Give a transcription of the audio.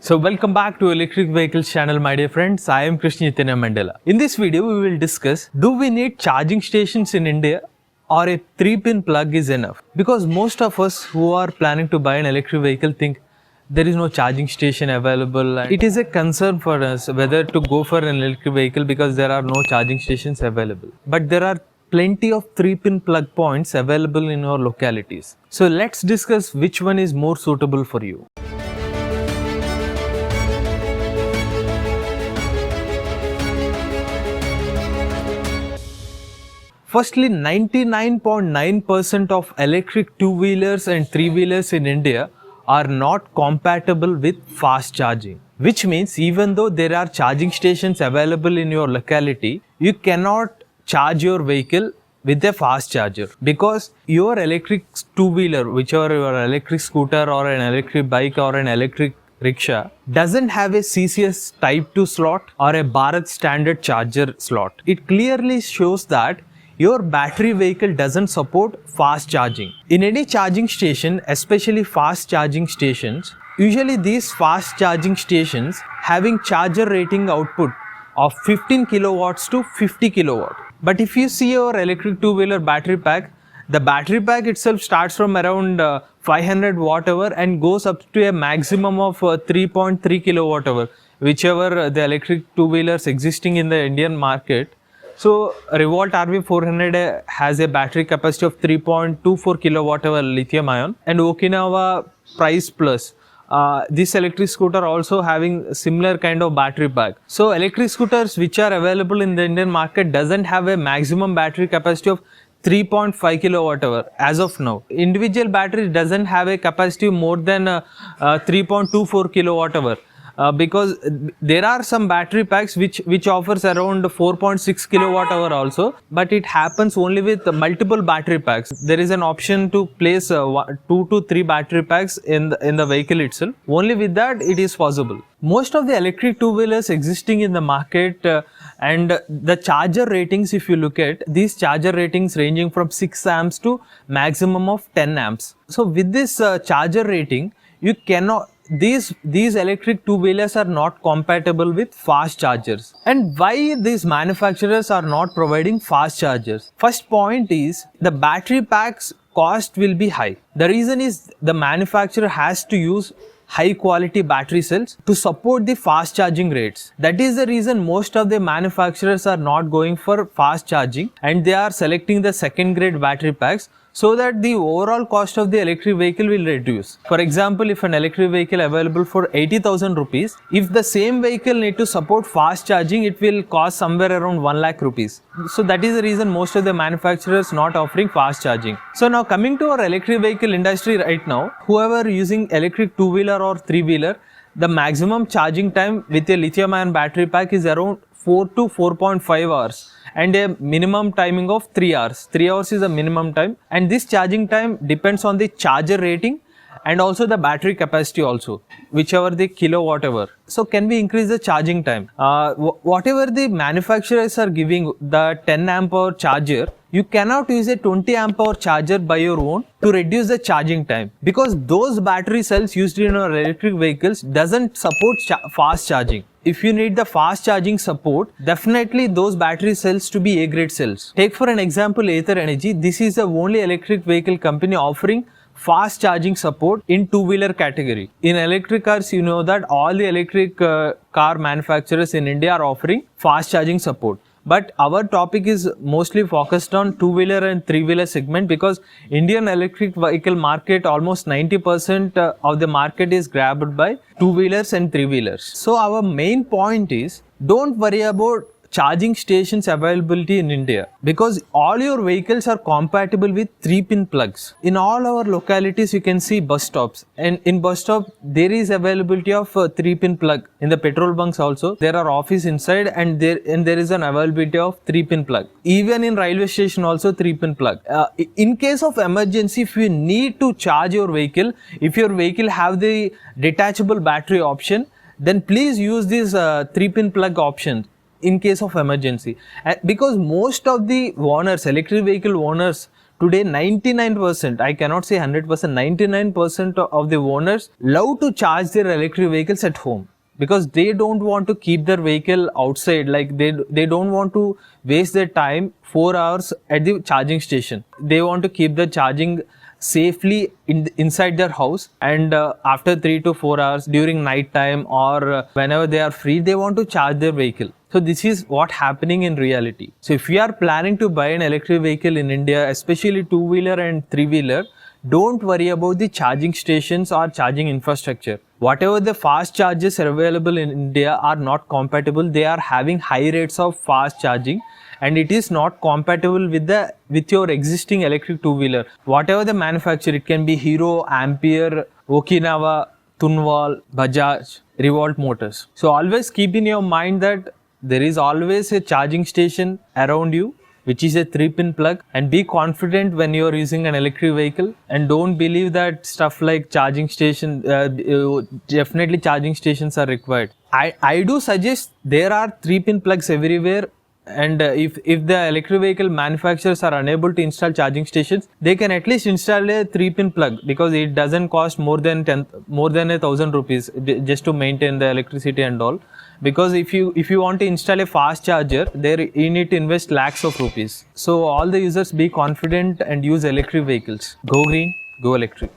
So welcome back to Electric Vehicles channel, my dear friends. I am Krishna Chaitanya Mandela. In this video, we will discuss, do we need charging stations in India or a 3-pin plug is enough? Because most of us who are planning to buy an electric vehicle think there is no charging station available. It is a concern for us whether to go for an electric vehicle because there are no charging stations available. But there are plenty of 3-pin plug points available in our localities. So let's discuss which one is more suitable for you. Firstly, 99.9% of electric two-wheelers and three-wheelers in India are not compatible with fast charging. Which means even though there are charging stations available in your locality, you cannot charge your vehicle with a fast charger because your electric two-wheeler, whichever your electric scooter or an electric bike or an electric rickshaw, doesn't have a CCS Type 2 slot or a Bharat standard charger slot. It clearly shows that your battery vehicle doesn't support fast charging. In any charging station, especially fast charging stations, usually these fast charging stations having charger rating output of 15 kilowatts to 50 kilowatt. But if you see your electric two-wheeler battery pack, the battery pack itself starts from around 500 watt hour and goes up to a maximum of 3.3 kilowatt hour, whichever the electric two-wheelers existing in the Indian market. So Revolt RV400 has a battery capacity of 3.24 kilowatt hour lithium ion, and Okinawa Price Plus. This electric scooter also having similar kind of battery pack. So electric scooters which are available in the Indian market doesn't have a maximum battery capacity of 3.5 kilowatt hour as of now. Individual battery doesn't have a capacity more than 3.24 kilowatt hour. Because there are some battery packs which offers around 4.6 kilowatt hour also, but it happens only with multiple battery packs. There is an option to place 2 to 3 battery packs in the vehicle itself. Only with that it is possible. Most of the electric two-wheelers existing in the market and the charger ratings, if you look at these charger ratings ranging from 6 amps to maximum of 10 amps. So with this charger rating, you cannot, these electric two-wheelers are not compatible with fast chargers. And why these manufacturers are not providing fast chargers? First point is the battery packs cost will be high. The reason is the manufacturer has to use high quality battery cells to support the fast charging rates. That is the reason most of the manufacturers are not going for fast charging and they are selecting the second grade battery packs, so that the overall cost of the electric vehicle will reduce. For example, if an electric vehicle available for 80,000 rupees, if the same vehicle need to support fast charging, it will cost somewhere around 1 lakh rupees. So that is the reason most of the manufacturers not offering fast charging. So now coming to our electric vehicle industry right now, whoever using electric two-wheeler or three-wheeler, the maximum charging time with a lithium ion battery pack is around 4 to 4.5 hours. And a minimum timing of 3 hours. 3 hours is the minimum time, and this charging time depends on the charger rating and also the battery capacity also, whichever the kilowatt hour. So can we increase the charging time? Whatever the manufacturers are giving, the 10 amp hour charger, you cannot use a 20 amp hour charger by your own to reduce the charging time, because those battery cells used in our electric vehicles doesn't support fast charging. If you need the fast charging support, definitely those battery cells to be A grade cells. Take for an example Ather Energy. This is the only electric vehicle company offering fast charging support in two-wheeler category. In electric cars, you know that all the electric car manufacturers in India are offering fast charging support. But our topic is mostly focused on two-wheeler and three-wheeler segment, because Indian electric vehicle market, almost 90% of the market is grabbed by two-wheelers and three-wheelers. So our main point is, don't worry about charging stations availability in India, because all your vehicles are compatible with 3-pin plugs. In all our localities you can see bus stops, and in bus stop there is availability of 3-pin plug. In the petrol bunks also there are office inside, and there is an availability of 3-pin plug. Even in railway station also 3-pin plug. In case of emergency, if you need to charge your vehicle, if your vehicle have the detachable battery option, then please use this 3-pin plug option in case of emergency. Because most of the owners, electric vehicle owners, Today 99%, I cannot say 100%, 99% of the owners love to charge their electric vehicles at home, because they don't want to keep their vehicle outside. Like they don't want to waste their time 4 hours at the charging station. They want to keep the charging safely inside their house, and after 3 to 4 hours during night time, or whenever they are free, they want to charge their vehicle. So this is what happening in reality. So if you are planning to buy an electric vehicle in India, especially two-wheeler and three-wheeler, don't worry about the charging stations or charging infrastructure. Whatever the fast chargers are available in India are not compatible. They are having high rates of fast charging, and it is not compatible with your existing electric two-wheeler. Whatever the manufacturer, it can be Hero, Ampere, Okinawa, Tunwal, Bajaj, Revolt Motors. So always keep in your mind that there is always a charging station around you, which is a 3-pin plug, and be confident when you are using an electric vehicle, and don't believe that stuff like charging station, definitely charging stations are required. I do suggest there are 3-pin plugs everywhere, and if the electric vehicle manufacturers are unable to install charging stations, they can at least install a 3-pin plug, because it doesn't cost more than 1,000 rupees just to maintain the electricity and all. Because if you want to install a fast charger, there you need to invest lakhs of rupees. So all the users, be confident and use electric vehicles. Go green, go electric.